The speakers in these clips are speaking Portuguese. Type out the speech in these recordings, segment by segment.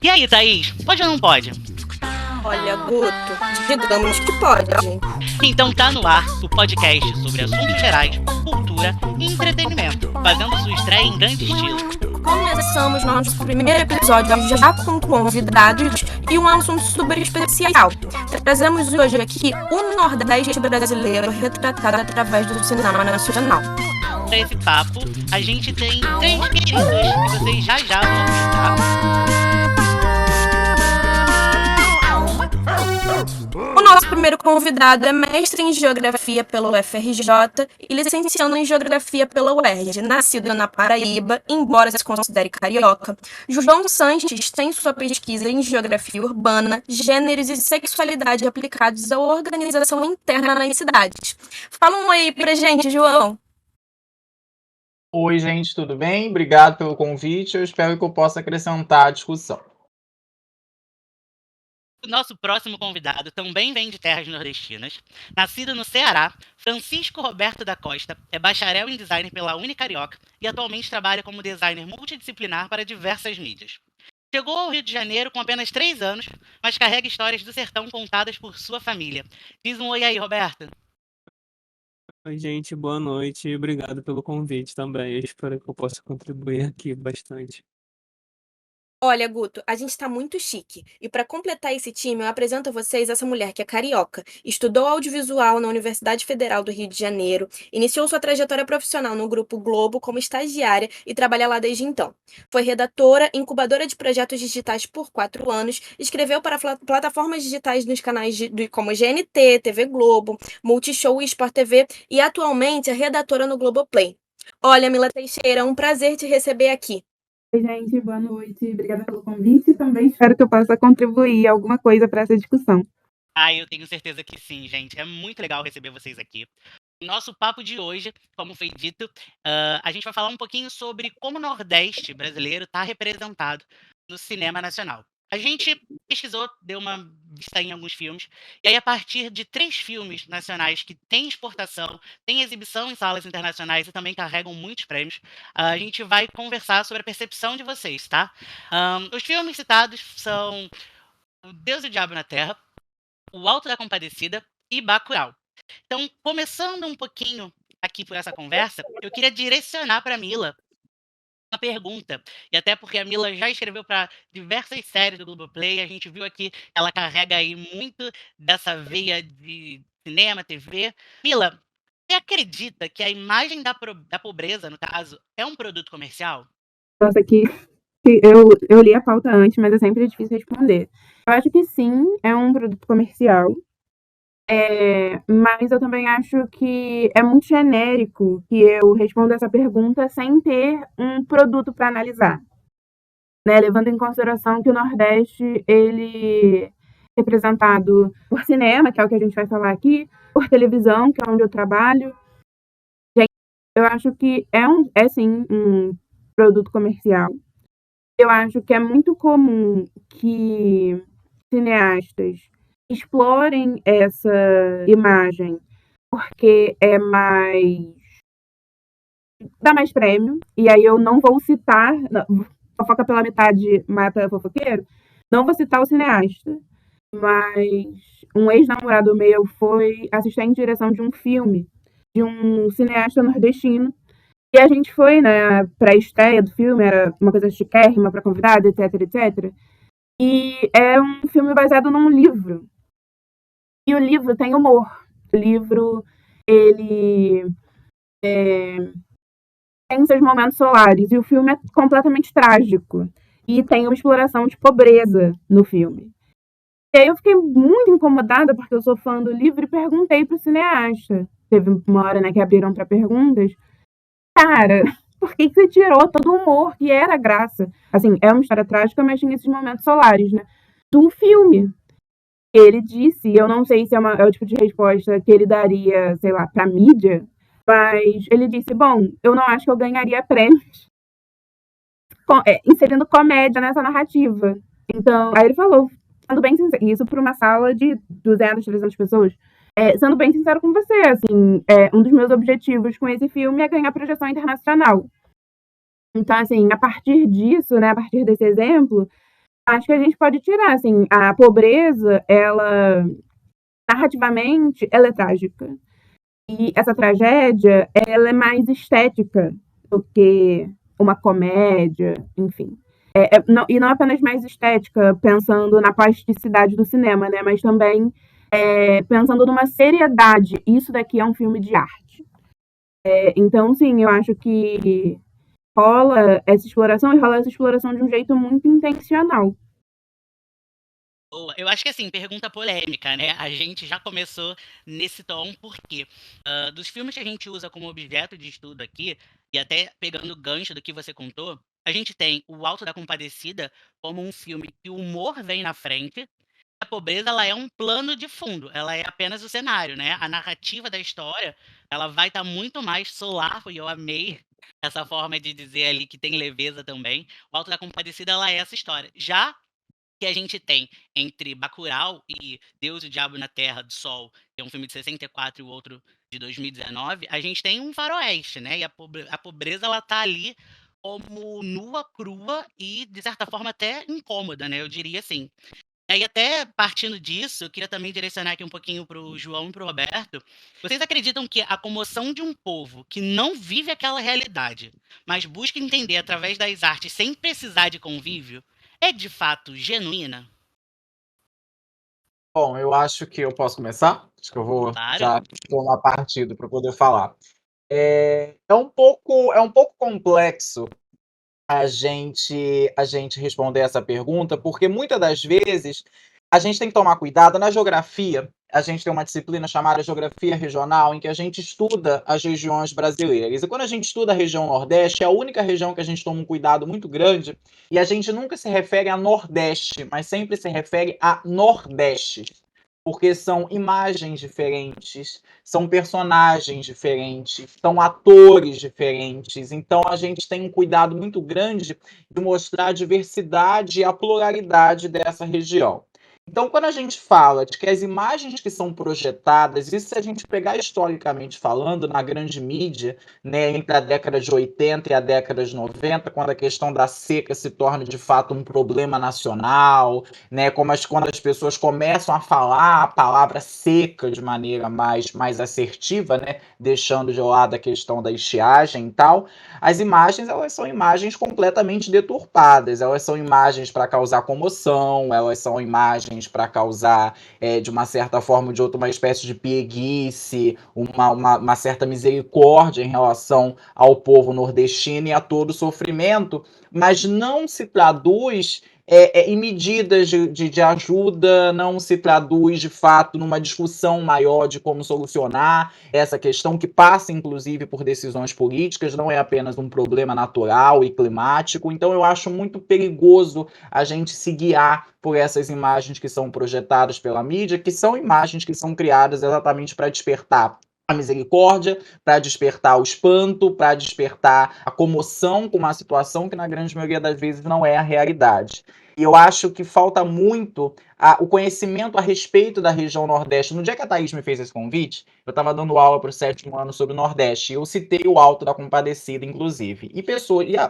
E aí, Thaís, pode ou não pode? Olha, Guto, digamos que pode. Então tá no ar o podcast sobre assuntos gerais, cultura e entretenimento, fazendo sua estreia em grande estilo. Começamos nosso primeiro episódio já com convidados e um assunto super especial. Trazemos hoje aqui o Nordeste brasileiro retratado através do cinema nacional. Para esse papo, a gente tem três queridos que vocês já vão escutar. O nosso primeiro convidado é mestre em Geografia pelo UFRJ e licenciado em Geografia pela UERJ, nascido na Paraíba, embora se considere carioca. João Sanches tem sua pesquisa em Geografia Urbana, Gêneros e Sexualidade aplicados à organização interna nas cidades. Fala um aí pra gente, João. Oi, gente, tudo bem? Obrigado pelo convite. Eu espero que eu possa acrescentar à discussão. O nosso próximo convidado também vem de terras nordestinas. Nascido no Ceará, Francisco Roberto da Costa é bacharel em design pela Unicarioca e atualmente trabalha como designer multidisciplinar para diversas mídias. Chegou ao Rio de Janeiro com apenas 3 anos, mas carrega histórias do sertão contadas por sua família. Diz um oi aí, Roberto. Oi, gente, boa noite e obrigado pelo convite também. Eu espero que eu possa contribuir aqui bastante. Olha, Guto, a gente tá muito chique. E para completar esse time, eu apresento a vocês essa mulher que é carioca, estudou audiovisual na Universidade Federal do Rio de Janeiro, iniciou sua trajetória profissional no Grupo Globo como estagiária e trabalha lá desde então. Foi redatora, incubadora de projetos digitais por 4 anos, escreveu para plataformas digitais nos canais como GNT, TV Globo, Multishow e Sport TV e atualmente é redatora no Globoplay. Olha, Mila Teixeira, é um prazer te receber aqui. Oi, gente, boa noite. Obrigada pelo convite e também espero que eu possa contribuir alguma coisa para essa discussão. Eu tenho certeza que sim, gente. É muito legal receber vocês aqui. O nosso papo de hoje, como foi dito, a gente vai falar um pouquinho sobre como o Nordeste brasileiro está representado no cinema nacional. A gente pesquisou, deu uma vista em alguns filmes, e aí a partir de 3 filmes nacionais que têm exportação, têm exibição em salas internacionais e também carregam muitos prêmios, a gente vai conversar sobre a percepção de vocês, tá? Os filmes citados são O Deus e o Diabo na Terra, O Alto da Compadecida e Bacurau. Então, começando um pouquinho aqui por essa conversa, eu queria direcionar para a Mila uma pergunta, e até porque a Mila já escreveu para diversas séries do Globoplay, a gente viu aqui que ela carrega aí muito dessa veia de cinema, TV. Mila, você acredita que a imagem da pobreza, no caso, é um produto comercial? Nossa, que eu li a pauta antes, mas é sempre difícil responder. Eu acho que sim, é um produto comercial, mas eu também acho que é muito genérico que eu responda essa pergunta sem ter um produto para analisar, né? Levando em consideração que o Nordeste, ele é representado por cinema, que é o que a gente vai falar aqui, por televisão, que é onde eu trabalho. Eu acho que é sim um produto comercial. Eu acho que é muito comum que cineastas explorem essa imagem porque dá mais prêmio, e aí eu não vou citar, fofoca pela metade mata fofoqueiro, não vou citar o cineasta, mas um ex-namorado meu foi assistente de direção de um filme de um cineasta nordestino, e a gente foi, né, pra estreia do filme, era uma coisa chiquérrima pra convidada, etc, etc. E é um filme baseado num livro. E o livro tem humor. O livro, ele tem seus momentos solares. E o filme é completamente trágico. E tem uma exploração de pobreza no filme. E aí eu fiquei muito incomodada, porque eu sou fã do livro, e perguntei pro cineasta. Teve uma hora, né, que abriram para perguntas. Cara, por que você tirou todo o humor que era a graça? Assim, é uma história trágica, mas tinha esses momentos solares, né? Do filme. Ele disse, eu não sei se é o tipo de resposta que ele daria, sei lá, pra mídia, mas ele disse, bom, eu não acho que eu ganharia prêmios inserindo comédia nessa narrativa. Então, aí ele falou, sendo bem sincero, isso para uma sala de 200, 300 pessoas, sendo bem sincero com você, assim, um dos meus objetivos com esse filme é ganhar projeção internacional. Então, assim, a partir disso, né, a partir desse exemplo, Acho que a gente pode tirar, assim, a pobreza, ela, narrativamente, ela é trágica. E essa tragédia, ela é mais estética do que uma comédia, enfim. E não apenas mais estética, pensando na plasticidade do cinema, né? Mas também pensando numa seriedade. Isso daqui é um filme de arte. Então, sim, eu acho que rola essa exploração e rola essa exploração de um jeito muito intencional. Boa. Eu acho que assim, pergunta polêmica, né? A gente já começou nesse tom, porque dos filmes que a gente usa como objeto de estudo aqui, e até pegando o gancho do que você contou, a gente tem O Alto da Compadecida como um filme que o humor vem na frente, a pobreza ela é um plano de fundo, ela é apenas o cenário, né? A narrativa da história, ela vai estar muito mais solar, e eu amei essa forma de dizer ali que tem leveza também. O Alto da Compadecida, ela é essa história. Já que a gente tem entre Bacurau e Deus e o Diabo na Terra do Sol, que é um filme de 64 e o outro de 2019, a gente tem um faroeste, né? E a pobreza ela tá ali como nua, crua e, de certa forma, até incômoda, né? Eu diria assim. E aí, até partindo disso, eu queria também direcionar aqui um pouquinho para o João e para o Roberto. Vocês acreditam que a comoção de um povo que não vive aquela realidade, mas busca entender através das artes sem precisar de convívio, é de fato genuína? Bom, eu acho que eu posso começar. Acho que eu vou Claro. já tomar partido para poder falar. É um pouco complexo a gente responder essa pergunta, porque muitas das vezes a gente tem que tomar cuidado. Na geografia, a gente tem uma disciplina chamada Geografia Regional, em que a gente estuda as regiões brasileiras. E quando a gente estuda a região Nordeste, é a única região que a gente toma um cuidado muito grande, e a gente nunca se refere a Nordeste, mas sempre se refere a Nordeste. Porque são imagens diferentes, são personagens diferentes, são atores diferentes. Então a gente tem um cuidado muito grande de mostrar a diversidade e a pluralidade dessa região. Então, quando a gente fala de que as imagens que são projetadas, isso se a gente pegar historicamente falando, na grande mídia, né, entre a década de 80 e a década de 90, quando a questão da seca se torna de fato um problema nacional, né, quando as pessoas começam a falar a palavra seca de maneira mais assertiva, né, deixando de lado a questão da estiagem e tal, as imagens elas são imagens completamente deturpadas, elas são imagens para causar comoção, elas são imagens para causar, de uma certa forma ou de outra, uma espécie de pieguice, uma certa misericórdia em relação ao povo nordestino e a todo o sofrimento, mas não se traduz em medidas de ajuda, não se traduz de fato numa discussão maior de como solucionar essa questão, que passa inclusive por decisões políticas, não é apenas um problema natural e climático. Então eu acho muito perigoso a gente se guiar por essas imagens que são projetadas pela mídia, que são imagens que são criadas exatamente para despertar a misericórdia, para despertar o espanto, para despertar a comoção com uma situação que na grande maioria das vezes não é a realidade. E eu acho que falta muito o conhecimento a respeito da região Nordeste. No dia que a Thaís me fez esse convite, eu estava dando aula para o 7º ano sobre o Nordeste, e eu citei o Alto da Compadecida, inclusive. E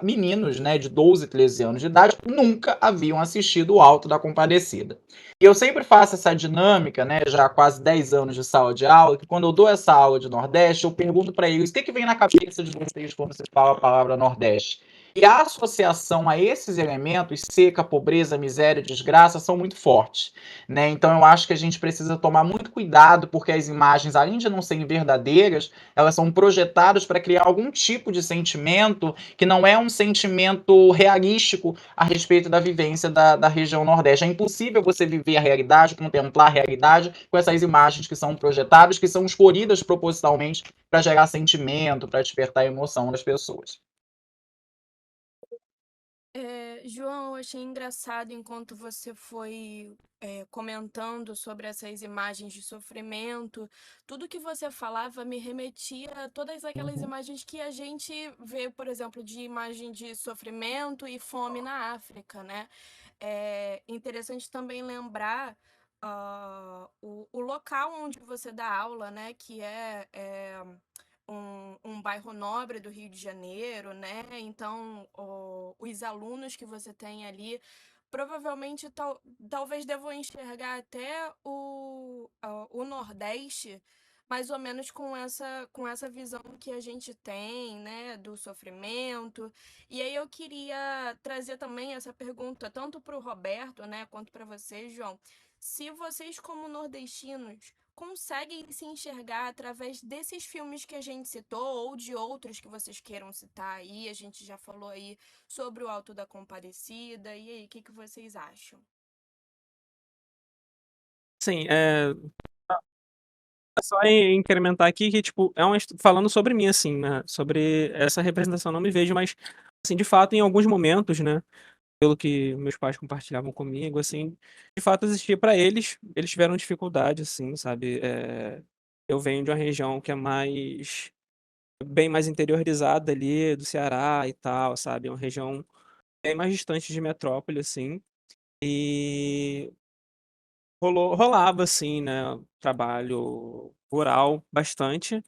meninos, né, de 12, 13 anos de idade, nunca haviam assistido o Alto da Compadecida. E eu sempre faço essa dinâmica, né, já há quase 10 anos de sala de aula, que quando eu dou essa aula de Nordeste, eu pergunto para eles: o que vem na cabeça de vocês quando você fala a palavra Nordeste? E a associação a esses elementos, seca, pobreza, miséria, desgraça, são muito fortes, né? Então eu acho que a gente precisa tomar muito cuidado, porque as imagens, além de não serem verdadeiras, elas são projetadas para criar algum tipo de sentimento que não é um sentimento realístico a respeito da vivência da região Nordeste. É impossível você viver a realidade, contemplar a realidade com essas imagens que são projetadas, que são escolhidas propositalmente para gerar sentimento, para despertar a emoção das pessoas. João, eu achei engraçado enquanto você foi comentando sobre essas imagens de sofrimento. Tudo que você falava me remetia a todas aquelas Uhum. imagens que a gente vê, por exemplo, de imagem de sofrimento e fome na África, né? É interessante também lembrar o local onde você dá aula, né? Que é um bairro nobre do Rio de Janeiro, né? Então, os alunos que você tem ali provavelmente talvez devam enxergar até o Nordeste mais ou menos com essa visão que a gente tem, né, do sofrimento. E aí eu queria trazer também essa pergunta tanto para o Roberto, né, quanto para você, João. Se vocês, como nordestinos, conseguem se enxergar através desses filmes que a gente citou ou de outros que vocês queiram citar aí. A gente já falou aí sobre o Alto da Compadecida. E aí, o que vocês acham? Sim, só incrementar aqui que, tipo, falando sobre mim, assim, né? Sobre essa representação, não me vejo, mas, assim, de fato, em alguns momentos, né? Pelo que meus pais compartilhavam comigo, assim, de fato existia para eles, eles tiveram dificuldade, assim, sabe? Eu venho de uma região que é bem mais interiorizada ali, do Ceará e tal, sabe? É uma região bem mais distante de metrópole, assim, e rolava, assim, né? Trabalho rural bastante.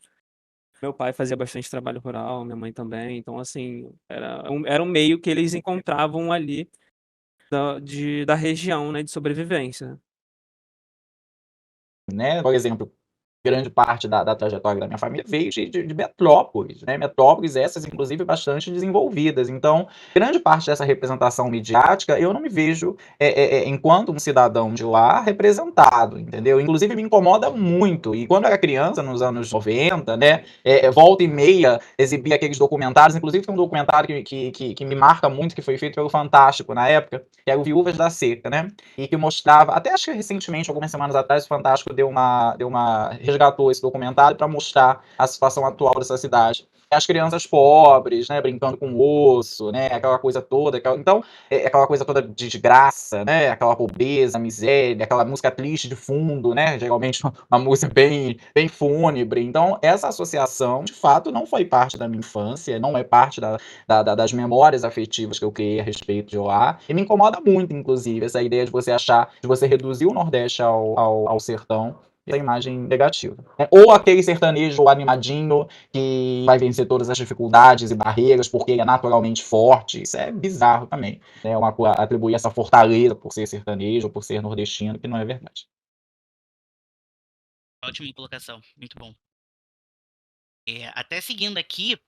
Meu pai fazia bastante trabalho rural, minha mãe também. Então, assim, era um meio que eles encontravam ali da região, né, de sobrevivência. Né? Por exemplo, grande parte da trajetória da minha família veio de metrópoles, né? Metrópoles essas, inclusive, bastante desenvolvidas. Então, grande parte dessa representação midiática, eu não me vejo, enquanto um cidadão de lá, representado, entendeu? Inclusive, me incomoda muito. E quando eu era criança, nos anos 90, né? Volta e meia, exibia aqueles documentários. Inclusive, tem um documentário que me marca muito, que foi feito pelo Fantástico na época, que era o Viúvas da Seca, né? E que mostrava, até acho que recentemente, algumas semanas atrás, o Fantástico resgatou esse documentário para mostrar a situação atual dessa cidade. As crianças pobres, né, brincando com osso, né, aquela coisa toda. Então, aquela coisa toda de desgraça, né, aquela pobreza, miséria, aquela música triste de fundo, né, geralmente uma música bem fúnebre. Então, essa associação, de fato, não foi parte da minha infância, não é parte das memórias afetivas que eu criei a respeito de lá. E me incomoda muito, inclusive, essa ideia de você reduzir o Nordeste ao sertão, essa imagem negativa. Ou aquele sertanejo animadinho que vai vencer todas as dificuldades e barreiras porque ele é naturalmente forte. Isso é bizarro também, né? Atribuir essa fortaleza por ser sertanejo, por ser nordestino, que não é verdade. Ótima colocação, muito bom. Até seguindo aqui,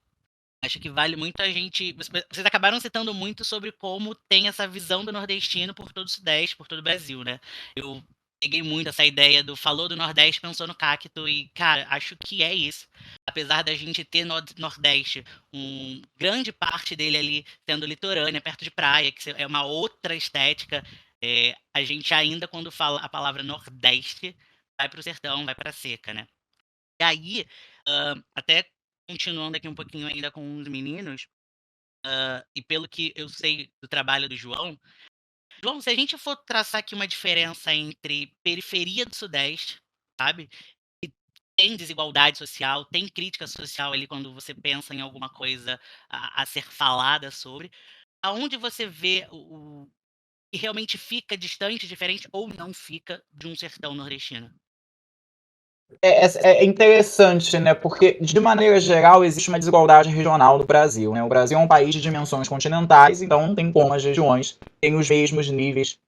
acho que vale muito a gente. Vocês acabaram citando muito sobre como tem essa visão do nordestino por todo o Sudeste, por todo o Brasil, né? Eu peguei muito essa ideia do falou do Nordeste, pensou no cacto, e, cara, acho que é isso. Apesar da gente ter no Nordeste, grande parte dele ali sendo litorânea, perto de praia, que é uma outra estética, a gente ainda, quando fala a palavra Nordeste, vai para o sertão, vai para a seca, né? E aí, até continuando aqui um pouquinho ainda com os meninos, e pelo que eu sei do trabalho do João, se a gente for traçar aqui uma diferença entre periferia do Sudeste, sabe? E tem desigualdade social, tem crítica social ali quando você pensa em alguma coisa a ser falada sobre, aonde você vê o que realmente fica distante, diferente ou não fica de um sertão nordestino? É interessante, né? Porque, de maneira geral, existe uma desigualdade regional no Brasil, né? O Brasil é um país de dimensões continentais, então não tem como as regiões terem os mesmos níveis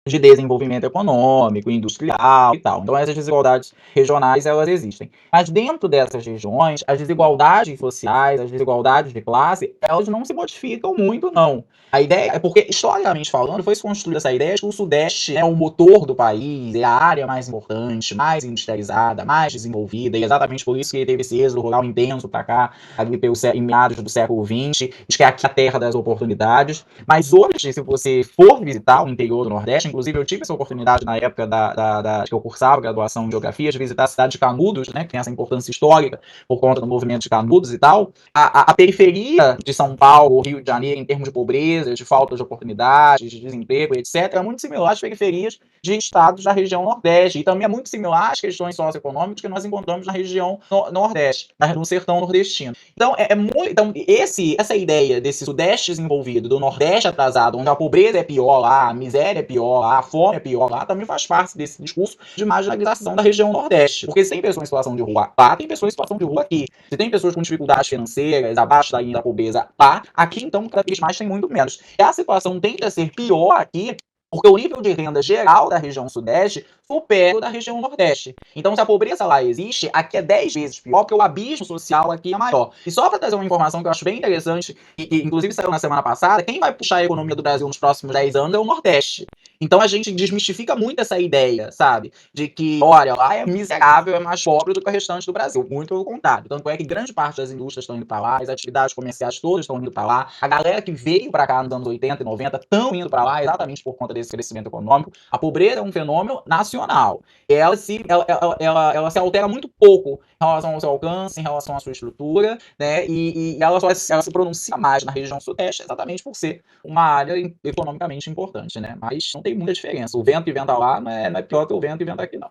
de desenvolvimento econômico, industrial e tal. Então, essas desigualdades regionais, elas existem. Mas dentro dessas regiões, as desigualdades sociais, as desigualdades de classe, elas não se modificam muito, não. A ideia é porque, historicamente falando, foi construída essa ideia de que o Sudeste é o motor do país, é a área mais importante, mais industrializada, mais desenvolvida, e exatamente por isso que teve esse êxodo rural intenso para cá, ali em meados do século XX, diz que é aqui a terra das oportunidades. Mas hoje, se você for visitar o interior do Nordeste, inclusive eu tive essa oportunidade na época que eu cursava graduação em Geografia, de visitar a cidade de Canudos, né, que tem essa importância histórica por conta do movimento de Canudos e tal. A periferia de São Paulo, Rio de Janeiro, em termos de pobreza, de falta de oportunidades, de desemprego, etc., é muito similar às periferias de estados da região Nordeste. E também é muito similar às questões socioeconômicas que nós encontramos na região Nordeste, no sertão nordestino. Então, essa ideia desse Sudeste desenvolvido, do Nordeste atrasado, onde a pobreza é pior lá, a miséria é pior lá, a fome é pior lá, também faz parte desse discurso de marginalização da região Nordeste. Porque se tem pessoas em situação de rua lá, tem pessoas em situação de rua aqui. Se tem pessoas com dificuldades financeiras, abaixo da linha da pobreza lá, aqui então cada vez mais tem muito menos. E a situação tende a ser pior aqui Porque o nível de renda geral da região sudeste supera o da região nordeste. Então, se a pobreza lá existe, aqui é 10 vezes pior, porque o abismo social aqui é maior. E só para trazer uma informação que eu acho bem interessante, que inclusive saiu na semana passada, quem vai puxar a economia do Brasil nos próximos 10 anos é o Nordeste. Então a gente desmistifica muito essa ideia, sabe? De que, olha, lá é miserável, é mais pobre do que o restante do Brasil. Muito pelo contrário. Tanto é que grande parte das indústrias estão indo para lá, as atividades comerciais todas estão indo para lá. A galera que veio para cá nos anos 80 e 90 estão indo para lá exatamente por conta desse crescimento econômico. A pobreza é um fenômeno nacional. Ela se altera muito pouco em relação ao seu alcance, em relação à sua estrutura, né? E ela se pronuncia mais na região sudeste exatamente por ser uma área economicamente importante, né? Mas não tem muita diferença. O vento que venta lá não é pior que o vento que venta aqui, não.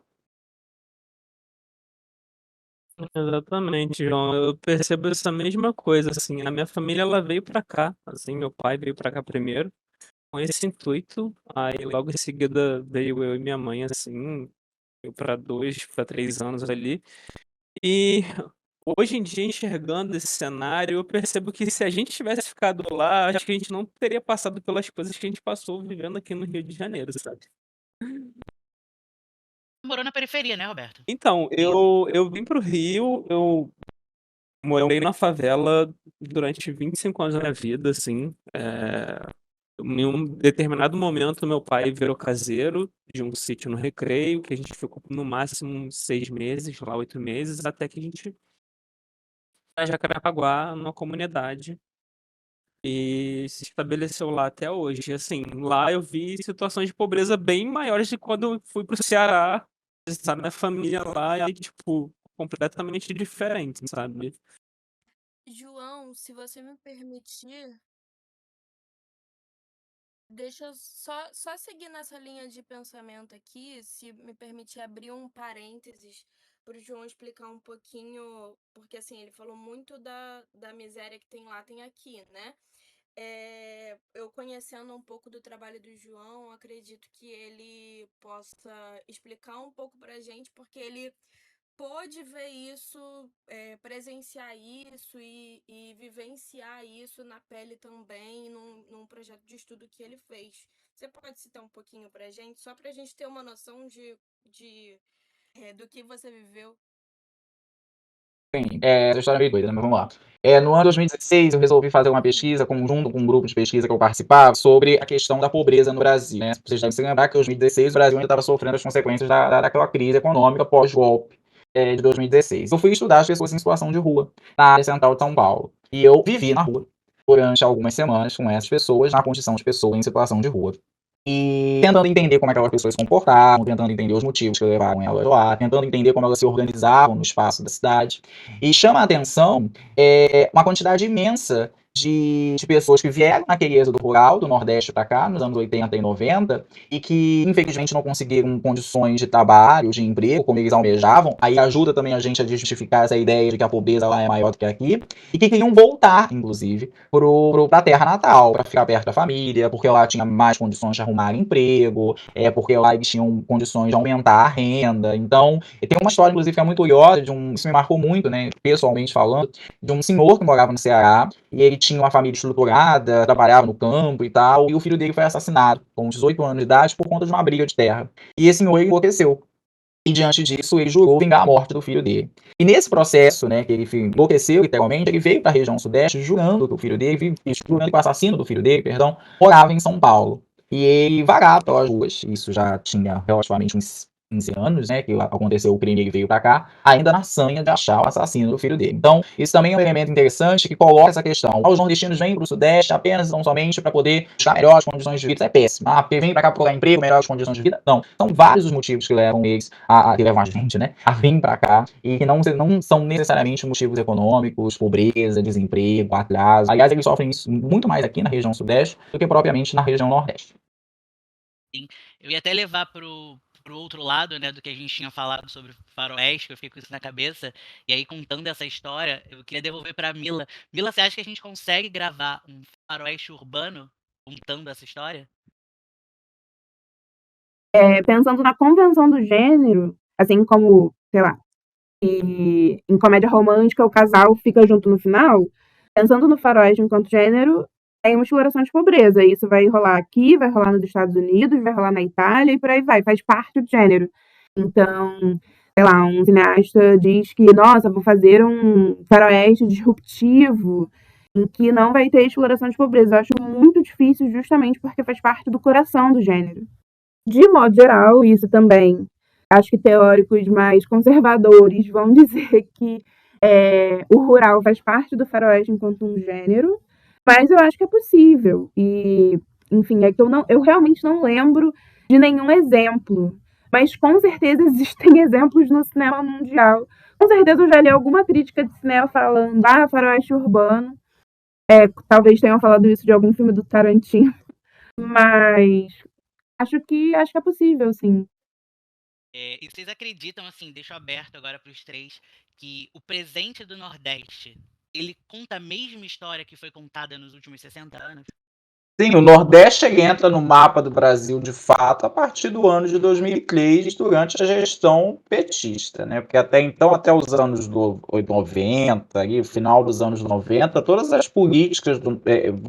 Exatamente, João. Eu percebo essa mesma coisa, assim. A minha família, ela veio pra cá, assim, meu pai veio pra cá primeiro, com esse intuito. Aí logo em seguida veio eu e minha mãe, assim, eu para 3 anos ali. E hoje em dia, enxergando esse cenário, eu percebo que se a gente tivesse ficado lá, acho que a gente não teria passado pelas coisas que a gente passou vivendo aqui no Rio de Janeiro, sabe? Morou na periferia, né, Roberto? Então, eu vim pro Rio, eu morei na favela durante 25 anos da minha vida, assim. Em um determinado momento, meu pai virou caseiro de um sítio no Recreio, que a gente ficou no máximo uns 6 meses, lá 8 meses, até que a gente foi a Jacarepaguá, numa comunidade, e se estabeleceu lá até hoje. Assim, lá eu vi situações de pobreza bem maiores de quando eu fui pro Ceará, visitar minha família lá, e tipo, completamente diferente, sabe? João, se você me permitir, deixa eu só seguir nessa linha de pensamento aqui, se me permitir abrir um parênteses para o João explicar um pouquinho, porque assim, ele falou muito da miséria que tem lá, tem aqui, né? Eu conhecendo um pouco do trabalho do João, acredito que ele possa explicar um pouco pra gente, porque ele pôde ver isso, presenciar isso e vivenciar isso na pele também, num projeto de estudo que ele fez. Você pode citar um pouquinho pra gente, só pra gente ter uma noção do que você viveu? Sim, essa história é meio doida, né? Mas vamos lá. No ano de 2016, eu resolvi fazer uma pesquisa junto com um grupo de pesquisa que eu participava sobre a questão da pobreza no Brasil, né? Vocês devem se lembrar que em 2016 o Brasil ainda estava sofrendo as consequências daquela crise econômica pós-golpe de 2016. Eu fui estudar as pessoas em situação de rua na área central de São Paulo. E eu vivi na rua durante algumas semanas com essas pessoas na condição de pessoa em situação de rua. E tentando entender como aquelas pessoas se comportavam, tentando entender os motivos que levaram elas lá, tentando entender como elas se organizavam no espaço da cidade. E chama a atenção uma quantidade imensa de pessoas que vieram naquele êxodo rural do Nordeste para cá, nos anos 80 e 90, e que infelizmente não conseguiram condições de trabalho, de emprego, como eles almejavam. Aí ajuda também a gente a justificar essa ideia de que a pobreza lá é maior do que aqui, e que queriam voltar, inclusive, para a terra natal, para ficar perto da família, porque lá tinha mais condições de arrumar emprego, porque lá eles tinham condições de aumentar a renda. Então, tem uma história, inclusive, que é muito curiosa, isso me marcou muito, né, pessoalmente falando, de um senhor que morava no Ceará, e ele tinha uma família estruturada, trabalhava no campo e tal, e o filho dele foi assassinado com 18 anos de idade por conta de uma briga de terra. E esse senhor enlouqueceu. E diante disso, ele jurou vingar a morte do filho dele. E nesse processo, né, que ele enlouqueceu literalmente, ele veio para a região sudeste jurando que o filho dele, jurando que o assassino do filho dele, perdão, morava em São Paulo. E ele vagava pelas ruas. Isso já tinha relativamente uns 15 anos, né, que aconteceu o crime e ele veio para cá, ainda na sanha de achar o assassino do filho dele. Então, isso também é um elemento interessante que coloca essa questão. Os nordestinos vêm para o Sudeste apenas, não somente para poder buscar melhores condições de vida. Isso é péssimo. Porque vem para cá procurar emprego, melhores condições de vida. Não. São vários os motivos que levam eles, que levam a gente, né, a vir para cá, e que não são necessariamente motivos econômicos, pobreza, desemprego, atraso. Aliás, eles sofrem isso muito mais aqui na região Sudeste do que propriamente na região Nordeste. Sim. Eu ia até levar pro outro lado, né, do que a gente tinha falado sobre faroeste, que eu fiquei com isso na cabeça, e aí contando essa história, eu queria devolver pra Mila. Mila, você acha que a gente consegue gravar um faroeste urbano contando essa história? Pensando na convenção do gênero, assim como, sei lá, em comédia romântica o casal fica junto no final, pensando no faroeste enquanto gênero, tem uma exploração de pobreza. Isso vai rolar aqui, vai rolar nos Estados Unidos, vai rolar na Itália e por aí vai, faz parte do gênero. Então, sei lá, um cineasta diz que, nossa, vou fazer um faroeste disruptivo em que não vai ter exploração de pobreza. Eu acho muito difícil justamente porque faz parte do coração do gênero. De modo geral, isso também, acho que teóricos mais conservadores vão dizer que o rural faz parte do faroeste enquanto um gênero, mas eu acho que é possível. E, enfim, é que eu realmente não lembro de nenhum exemplo, mas com certeza existem exemplos no cinema mundial. Com certeza eu já li alguma crítica de cinema falando, faroeste urbano. Talvez tenham falado isso de algum filme do Tarantino, mas acho que é possível, sim. E vocês acreditam, assim, deixo aberto agora para os três, que o presente do Nordeste, ele conta a mesma história que foi contada nos últimos 60 anos? Sim, o Nordeste ele entra no mapa do Brasil de fato a partir do ano de 2003, durante a gestão petista, né? Porque até então, até os anos 90, ali, final dos anos 90, todas as políticas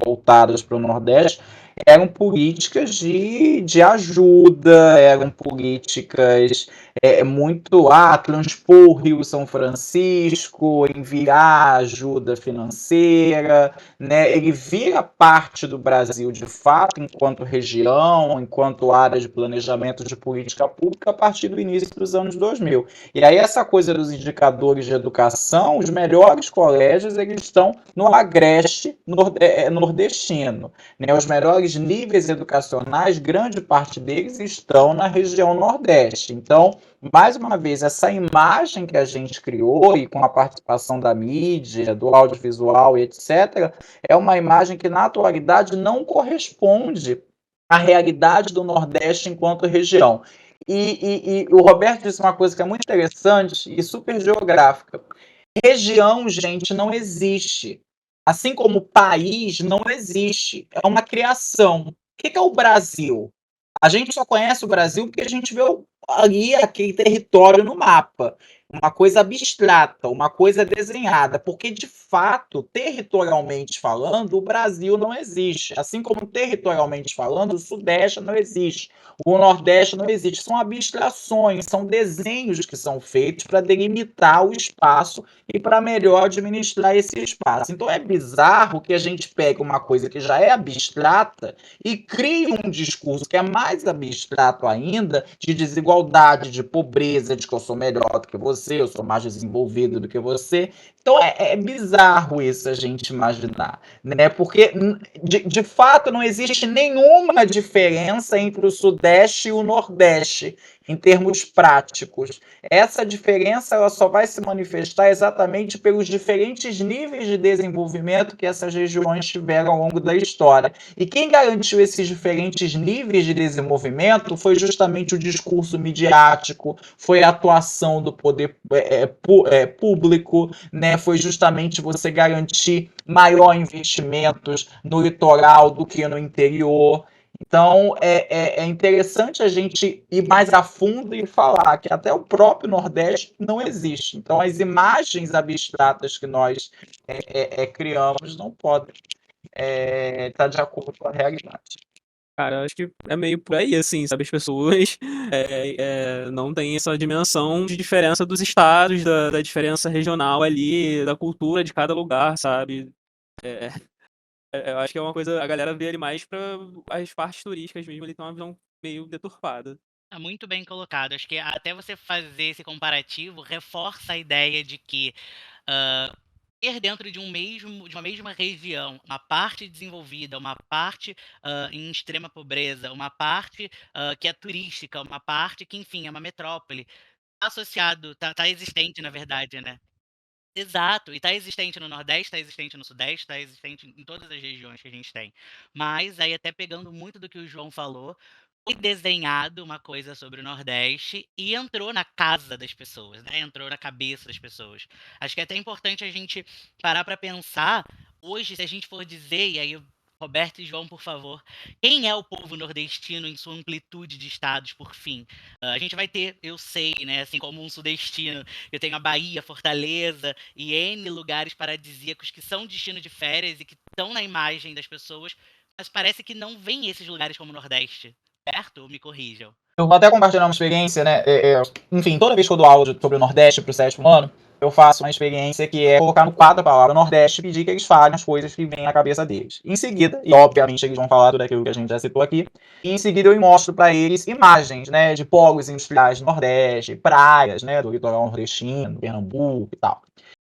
voltadas para o Nordeste eram políticas de ajuda, eram políticas muito transpor o Rio São Francisco, enviar ajuda financeira, né? Ele vira parte do Brasil de fato, enquanto região, enquanto área de planejamento de política pública, a partir do início dos anos 2000. E aí essa coisa dos indicadores de educação, os melhores colégios eles estão no agreste nordestino, né? Os melhores níveis educacionais, grande parte deles estão na região Nordeste. Então, mais uma vez, essa imagem que a gente criou, e com a participação da mídia, do audiovisual e etc., é uma imagem que, na atualidade, não corresponde à realidade do Nordeste enquanto região. E o Roberto disse uma coisa que é muito interessante e super geográfica. Região, gente, não existe. Assim como país não existe. É uma criação. O que é o Brasil? A gente só conhece o Brasil porque a gente vê ali aquele território no mapa. Uma coisa abstrata, uma coisa desenhada, porque de fato, territorialmente falando, o Brasil não existe. Assim como territorialmente falando, o Sudeste não existe, o Nordeste não existe. São abstrações, são desenhos que são feitos para delimitar o espaço e para melhor administrar esse espaço. Então é bizarro que a gente pegue uma coisa que já é abstrata e crie um discurso que é mais abstrato ainda, de desigualdade, de pobreza, de que eu sou melhor do que você, eu sou mais desenvolvido do que você. Então é bizarro isso a gente imaginar, né? Porque de fato não existe nenhuma diferença entre o Sudeste e o Nordeste em termos práticos. Essa diferença ela só vai se manifestar exatamente pelos diferentes níveis de desenvolvimento que essas regiões tiveram ao longo da história. E quem garantiu esses diferentes níveis de desenvolvimento foi justamente o discurso midiático, foi a atuação do poder público, né? Foi justamente você garantir maior investimentos no litoral do que no interior. Então, é interessante a gente ir mais a fundo e falar que até o próprio Nordeste não existe. Então, as imagens abstratas que nós criamos não podem estar de acordo com a realidade. Cara, eu acho que é meio por aí, assim, sabe? As pessoas não têm essa dimensão de diferença dos estados, da diferença regional ali, da cultura de cada lugar, sabe? Eu acho que é uma coisa, a galera vê ali mais pra as partes turísticas mesmo, ele tem uma visão meio deturpada. É muito bem colocado. Acho que até você fazer esse comparativo reforça a ideia de que ter dentro de uma mesma região uma parte desenvolvida, uma parte em extrema pobreza, uma parte que é turística, uma parte que, enfim, é uma metrópole, tá associado, tá existente, na verdade, né? Exato, e tá existente no Nordeste, tá existente no Sudeste, tá existente em todas as regiões que a gente tem. Mas aí até pegando muito do que o João falou, foi desenhado uma coisa sobre o Nordeste e entrou na casa das pessoas, né? Entrou na cabeça das pessoas. Acho que é até importante a gente parar para pensar hoje, se a gente for dizer, e aí eu Roberto e João, por favor, quem é o povo nordestino em sua amplitude de estados, por fim? A gente vai ter, eu sei, né, assim como um sudestino, eu tenho a Bahia, Fortaleza e N lugares paradisíacos que são destino de férias e que estão na imagem das pessoas, mas parece que não vem esses lugares como o Nordeste, certo? Me corrijam. Eu vou até compartilhar uma experiência, né? Enfim, toda vez que eu dou aula sobre o Nordeste pro sétimo ano, eu faço uma experiência que é colocar no quadro a palavra Nordeste e pedir que eles falem as coisas que vêm na cabeça deles. Em seguida, e obviamente eles vão falar tudo aquilo que a gente já citou aqui, e em seguida eu mostro para eles imagens, né, de polos industriais do Nordeste, praias, né, do litoral nordestino, Pernambuco e tal.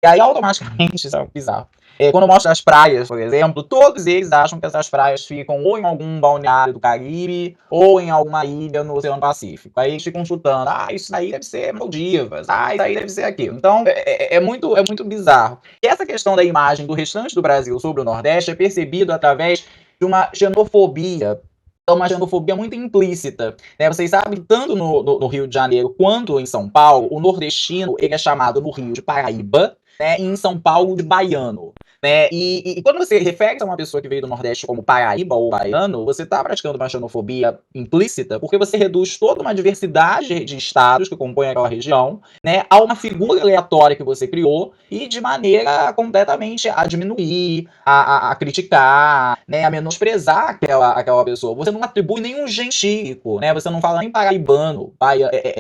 E aí, automaticamente, isso é bizarro. Quando eu mostro as praias, por exemplo, todos eles acham que essas praias ficam ou em algum balneário do Caribe ou em alguma ilha no Oceano Pacífico. Aí eles ficam chutando, isso aí deve ser Maldivas, isso aí deve ser aquilo. Então, é muito bizarro. E essa questão da imagem do restante do Brasil sobre o Nordeste é percebido através de uma xenofobia. Uma xenofobia muito implícita, né? Vocês sabem que tanto no Rio de Janeiro quanto em São Paulo, o nordestino ele é chamado no Rio de Paraíba, né, e em São Paulo de baiano. Né? E quando você refere a uma pessoa que veio do Nordeste como Paraíba ou baiano, você está praticando uma xenofobia implícita, porque você reduz toda uma diversidade de estados que compõem aquela região, né, a uma figura aleatória que você criou e de maneira completamente a diminuir, a criticar, né, a menosprezar aquela pessoa. Você não atribui nenhum gentílico, né? Você não fala nem paraibano,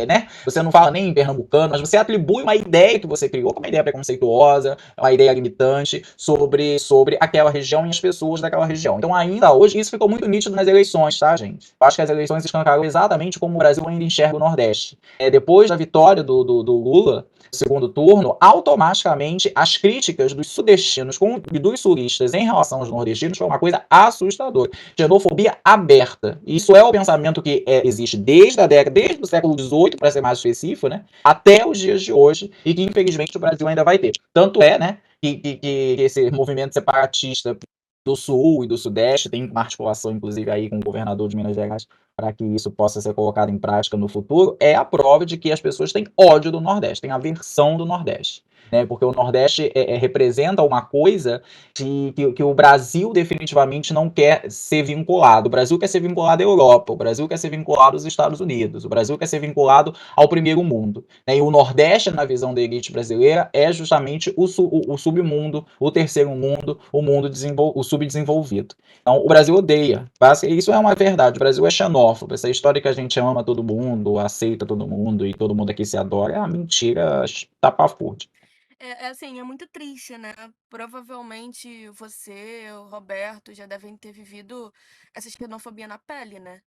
né? Você não fala nem pernambucano, mas você atribui uma ideia que você criou, uma ideia preconceituosa, uma ideia limitante sobre aquela região e as pessoas daquela região. Então, ainda hoje, isso ficou muito nítido nas eleições, tá, gente? Eu acho que as eleições escancaram exatamente como o Brasil ainda enxerga o Nordeste. Depois da vitória do Lula, segundo turno, automaticamente as críticas dos sudestinos e dos sulistas em relação aos nordestinos foi uma coisa assustadora. Xenofobia aberta. Isso é o pensamento que existe desde o século XVIII, para ser mais específico, né, até os dias de hoje, e que infelizmente o Brasil ainda vai ter. Tanto é, né, que esse movimento separatista do Sul e do Sudeste tem uma articulação, inclusive, aí com o governador de Minas Gerais, para que isso possa ser colocado em prática no futuro, é a prova de que as pessoas têm ódio do Nordeste, têm aversão do Nordeste. Né, porque o Nordeste representa uma coisa que o Brasil definitivamente não quer ser vinculado. O Brasil quer ser vinculado à Europa, o Brasil quer ser vinculado aos Estados Unidos, o Brasil quer ser vinculado ao primeiro mundo. Né, e o Nordeste, na visão da elite brasileira, é justamente o submundo, o terceiro mundo, o subdesenvolvido. Então, o Brasil odeia. Isso é uma verdade. O Brasil é xenófobo. Essa história que a gente ama todo mundo, aceita todo mundo e todo mundo aqui se adora é uma mentira tapafúrdia. Assim, é muito triste, né? Provavelmente você, o Roberto, já devem ter vivido essa xenofobia na pele, né?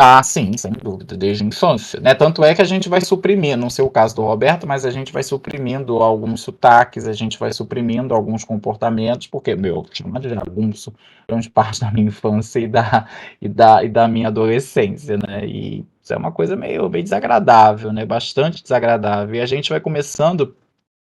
Ah, sim, sem dúvida, desde a infância, né? Tanto é que a gente vai suprimindo, não sei o caso do Roberto, mas a gente vai suprimindo alguns sotaques, a gente vai suprimindo alguns comportamentos, porque, chamar de jagunço grande parte da minha infância e da minha adolescência, né? E isso é uma coisa meio desagradável, né? Bastante desagradável. E a gente vai começando,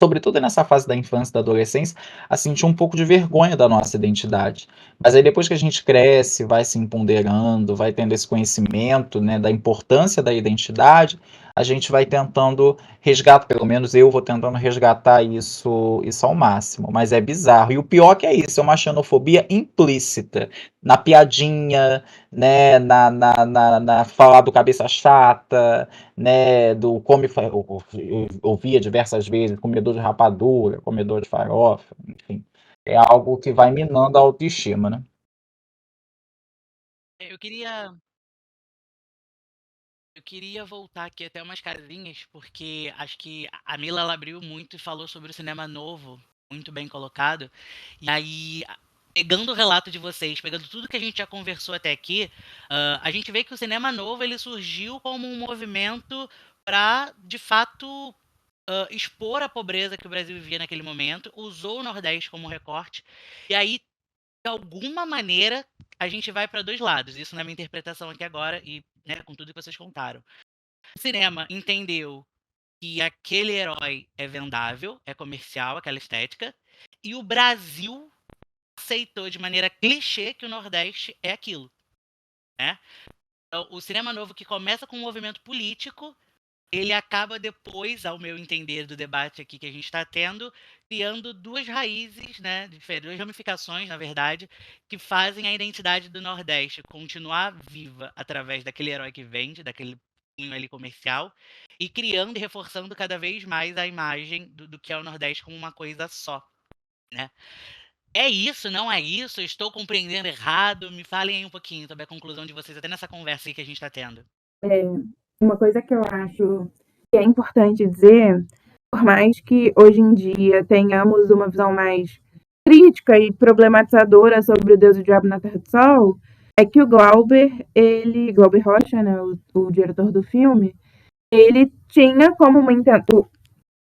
sobretudo nessa fase da infância e da adolescência, a sentir um pouco de vergonha da nossa identidade. Mas aí depois que a gente cresce, vai se empoderando, vai tendo esse conhecimento, né, da importância da identidade, a gente vai tentando resgatar, pelo menos eu vou tentando resgatar isso ao máximo. Mas é bizarro. E o pior que é isso, é uma xenofobia implícita, na piadinha, né, na falar do cabeça chata, né, do eu ouvia diversas vezes, comedor de rapadura, comedor de farofa, enfim, é algo que vai minando a autoestima, né? Eu queria Eu queria voltar aqui até umas casinhas, porque acho que a Mila ela abriu muito e falou sobre o cinema novo, muito bem colocado. E aí, pegando o relato de vocês, pegando tudo que a gente já conversou até aqui, a gente vê que o cinema novo ele surgiu como um movimento para, de fato, expor a pobreza que o Brasil vivia naquele momento, usou o Nordeste como recorte, e aí, de alguma maneira, a gente vai para dois lados. Isso na minha interpretação aqui agora e, né, com tudo que vocês contaram. O cinema entendeu que aquele herói é vendável, é comercial, aquela estética, e o Brasil aceitou de maneira clichê que o Nordeste é aquilo, né? Então, o cinema novo que começa com um movimento político ele acaba depois, ao meu entender do debate aqui que a gente está tendo, criando duas raízes, né, duas ramificações, na verdade, que fazem a identidade do Nordeste continuar viva através daquele herói que vende, daquele cunho ali comercial, e criando e reforçando cada vez mais a imagem do que é o Nordeste como uma coisa só, né? É isso, não é isso? Eu estou compreendendo errado? Me falem aí um pouquinho sobre a conclusão de vocês, até nessa conversa aí que a gente está tendo. Uma coisa que eu acho que é importante dizer, por mais que hoje em dia tenhamos uma visão mais crítica e problematizadora sobre o Deus e o Diabo na Terra do Sol, é que o Glauber Rocha, né, o diretor do filme, ele tinha como uma intenção.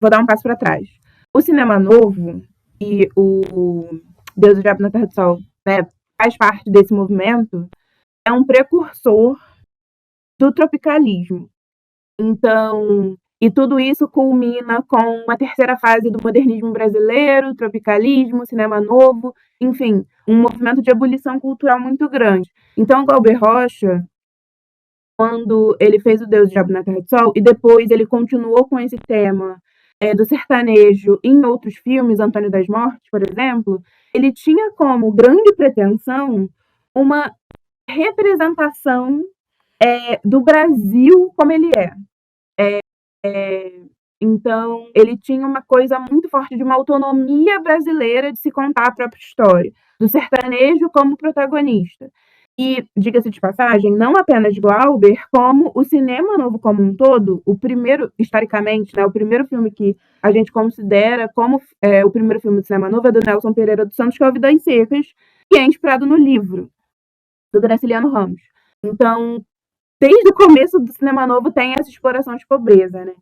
Vou dar um passo para trás. O cinema novo e o Deus e o Diabo na Terra do Sol, né, faz parte desse movimento, é um precursor do tropicalismo. Então, e tudo isso culmina com uma terceira fase do modernismo brasileiro, tropicalismo, cinema novo, enfim, um movimento de ebulição cultural muito grande. Então, Glauber Rocha, quando ele fez o Deus e o Diabo na Terra do Sol, e depois ele continuou com esse tema do sertanejo em outros filmes, Antônio das Mortes, por exemplo, ele tinha como grande pretensão uma representação do Brasil como ele é. Então, ele tinha uma coisa muito forte de uma autonomia brasileira de se contar a própria história, do sertanejo como protagonista. E, diga-se de passagem, não apenas Glauber, como o cinema novo como um todo, o primeiro, historicamente, né, o primeiro filme que a gente considera como o primeiro filme do cinema novo é do Nelson Pereira dos Santos, que é o Vidas Secas, que é inspirado no livro do Graciliano Ramos. Então, desde o começo do cinema novo tem essa exploração de pobreza, né?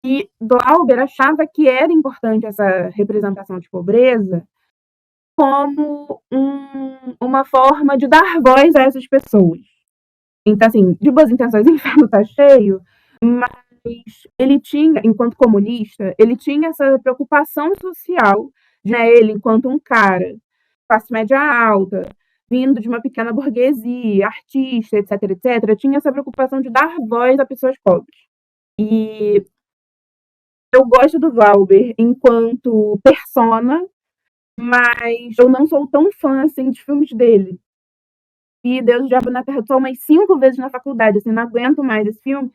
E Glauber achava que era importante essa representação de pobreza como uma forma de dar voz a essas pessoas. Então, assim, de boas intenções, o inferno tá cheio, mas ele tinha, enquanto comunista, ele tinha essa preocupação social, né? Ele, enquanto um cara, classe média alta, vindo de uma pequena burguesia, artista, etc, etc, tinha essa preocupação de dar voz a pessoas pobres. E eu gosto do Glauber enquanto persona, mas eu não sou tão fã, assim, de filmes dele. E Deus e o Diabo na Terra do Sol umas 5 vezes na faculdade, assim, não aguento mais esse filme.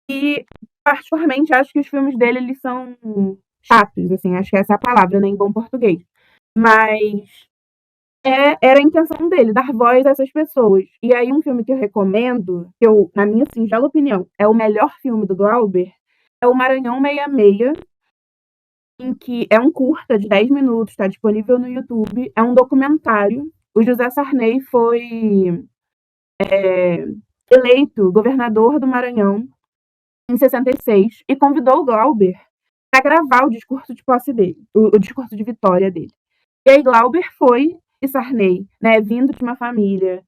E, particularmente, acho que os filmes dele, eles são chatos, assim, acho que essa é a palavra, né, em bom português. Mas era a intenção dele, dar voz a essas pessoas. E aí um filme que eu recomendo, que eu, na minha singela opinião, é o melhor filme do Glauber, é o Maranhão 66, em que é um curta de 10 minutos, está disponível no YouTube, é um documentário. O José Sarney foi eleito governador do Maranhão em 66 e convidou o Glauber para gravar o discurso de posse dele, o discurso de vitória dele. E aí Glauber foi e Sarney, né, vindo de uma família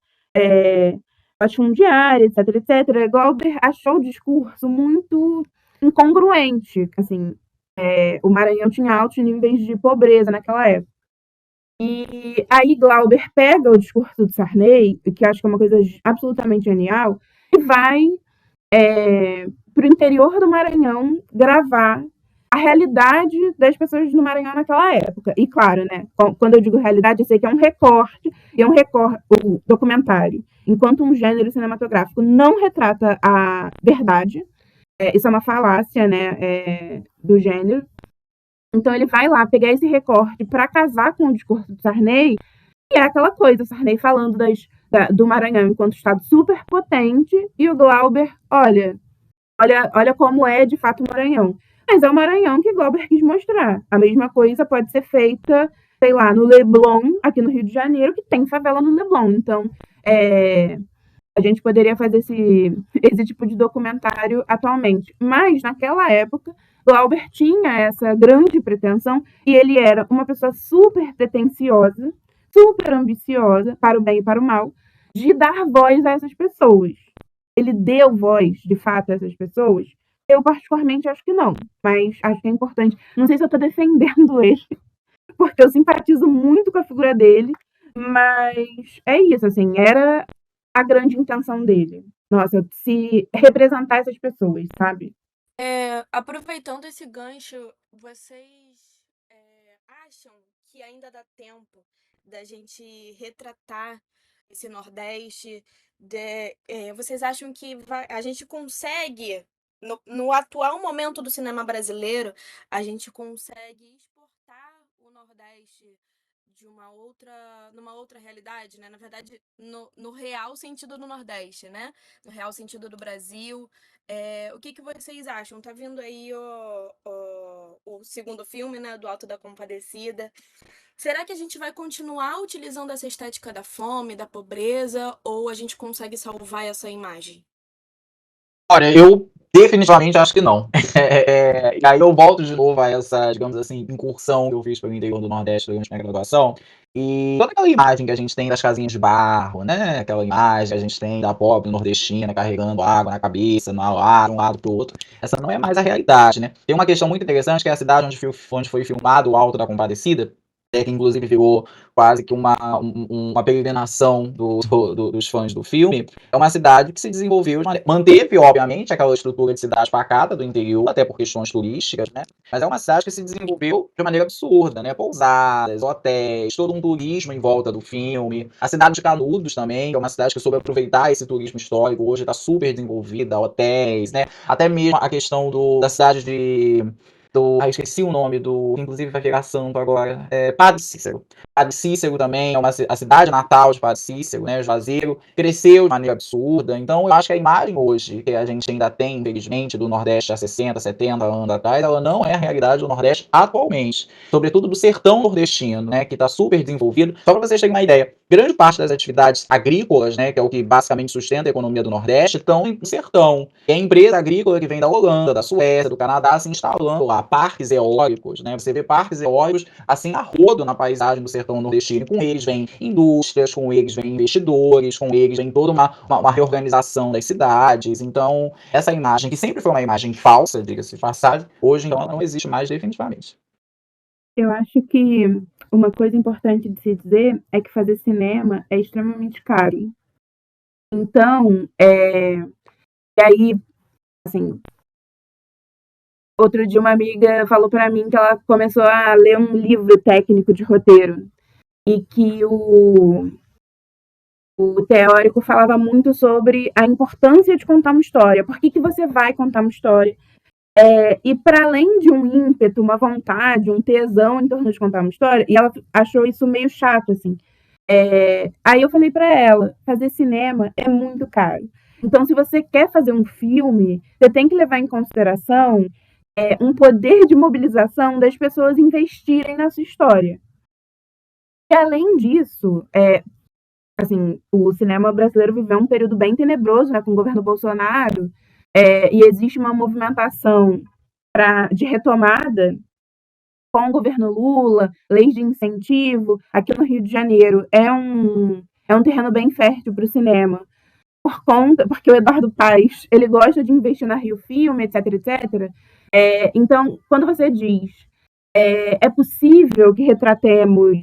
latifundiária, etc, etc, Glauber achou o discurso muito incongruente, assim, o Maranhão tinha altos níveis de pobreza naquela época. E aí Glauber pega o discurso do Sarney, que acho que é uma coisa absolutamente genial, e vai para o interior do Maranhão gravar a realidade das pessoas do Maranhão naquela época. E claro, né, quando eu digo realidade, eu sei que é um recorte, e é um recorte, o documentário, enquanto um gênero cinematográfico não retrata a verdade, isso é uma falácia, né, do gênero. Então ele vai lá pegar esse recorte para casar com o discurso do Sarney, e é aquela coisa, o Sarney falando do Maranhão enquanto estado super potente, e o Glauber, olha como é de fato o Maranhão. Mas é o Maranhão que Glauber quis mostrar. A mesma coisa pode ser feita, sei lá, no Leblon, aqui no Rio de Janeiro, que tem favela no Leblon. Então, a gente poderia fazer esse tipo de documentário atualmente. Mas, naquela época, Glauber tinha essa grande pretensão e ele era uma pessoa super pretensiosa, super ambiciosa, para o bem e para o mal, de dar voz a essas pessoas. Ele deu voz, de fato, a essas pessoas? Eu, particularmente, acho que não, mas acho que é importante. Não sei se eu estou defendendo ele, porque eu simpatizo muito com a figura dele, mas é isso, assim, era a grande intenção dele. Nossa, se representar essas pessoas, sabe? Aproveitando esse gancho, vocês acham que ainda dá tempo da gente retratar esse Nordeste? Vocês acham que a gente consegue, no atual momento do cinema brasileiro, a gente consegue exportar o Nordeste de numa outra realidade, né? Na verdade, no real sentido do Nordeste, né? No real sentido do Brasil. O que vocês acham? Tá vindo aí o segundo filme, né? Do Alto da Compadecida. Será que a gente vai continuar utilizando essa estética da fome, da pobreza, ou a gente consegue salvar essa imagem? Olha, eu definitivamente acho que não. E aí eu volto de novo a essa, digamos assim, incursão que eu fiz pelo interior do Nordeste durante minha graduação. E toda aquela imagem que a gente tem das casinhas de barro, né? Aquela imagem que a gente tem da pobre nordestina carregando água na cabeça, de um lado pro outro. Essa não é mais a realidade, né? Tem uma questão muito interessante que é a cidade onde foi filmado o Alto da Compadecida, que inclusive virou quase que uma peregrinação dos fãs do filme. É uma cidade que se desenvolveu, manteve, obviamente, aquela estrutura de cidade pacata do interior, até por questões turísticas, né? Mas é uma cidade que se desenvolveu de maneira absurda, né? Pousadas, hotéis, todo um turismo em volta do filme. A cidade de Canudos também, que é uma cidade que soube aproveitar esse turismo histórico, hoje está super desenvolvida, hotéis, né? Até mesmo a questão da cidade esqueci o nome inclusive vai virar santo agora, Padre Cícero. Padre Cícero também, a cidade natal de Padre Cícero, né, Juazeiro, cresceu de maneira absurda. Então eu acho que a imagem hoje que a gente ainda tem, infelizmente, do Nordeste há 60, 70 anos atrás, ela não é a realidade do Nordeste atualmente. Sobretudo do sertão nordestino, né, que está super desenvolvido. Só para vocês terem uma ideia, grande parte das atividades agrícolas, né, que é o que basicamente sustenta a economia do Nordeste, estão no sertão. É a empresa agrícola que vem da Holanda, da Suécia, do Canadá, se instalando lá. Parques eólicos, né? Você vê parques eólicos assim a rodo na paisagem do sertão nordestino. Com eles vem indústrias, com eles vem investidores, com eles vem toda uma reorganização das cidades. Então, essa imagem, que sempre foi uma imagem falsa, diga-se de passagem, hoje então ela não existe mais definitivamente. Eu acho que uma coisa importante de se dizer é que fazer cinema é extremamente caro. Então, e aí, assim, outro dia uma amiga falou para mim que ela começou a ler um livro técnico de roteiro e que o teórico falava muito sobre a importância de contar uma história. Por que você vai contar uma história? E para além de um ímpeto, uma vontade, um tesão em torno de contar uma história, e ela achou isso meio chato, assim. Aí eu falei para ela, fazer cinema é muito caro. Então, se você quer fazer um filme, você tem que levar em consideração um poder de mobilização das pessoas investirem na sua história. E além disso, assim, o cinema brasileiro viveu um período bem tenebroso, né, com o governo Bolsonaro, e existe uma movimentação de retomada com o governo Lula, leis de incentivo. Aqui no Rio de Janeiro é um terreno bem fértil para o cinema, porque o Eduardo Paes, ele gosta de investir na Rio Filme, etc, etc. Então, quando você diz é possível que retratemos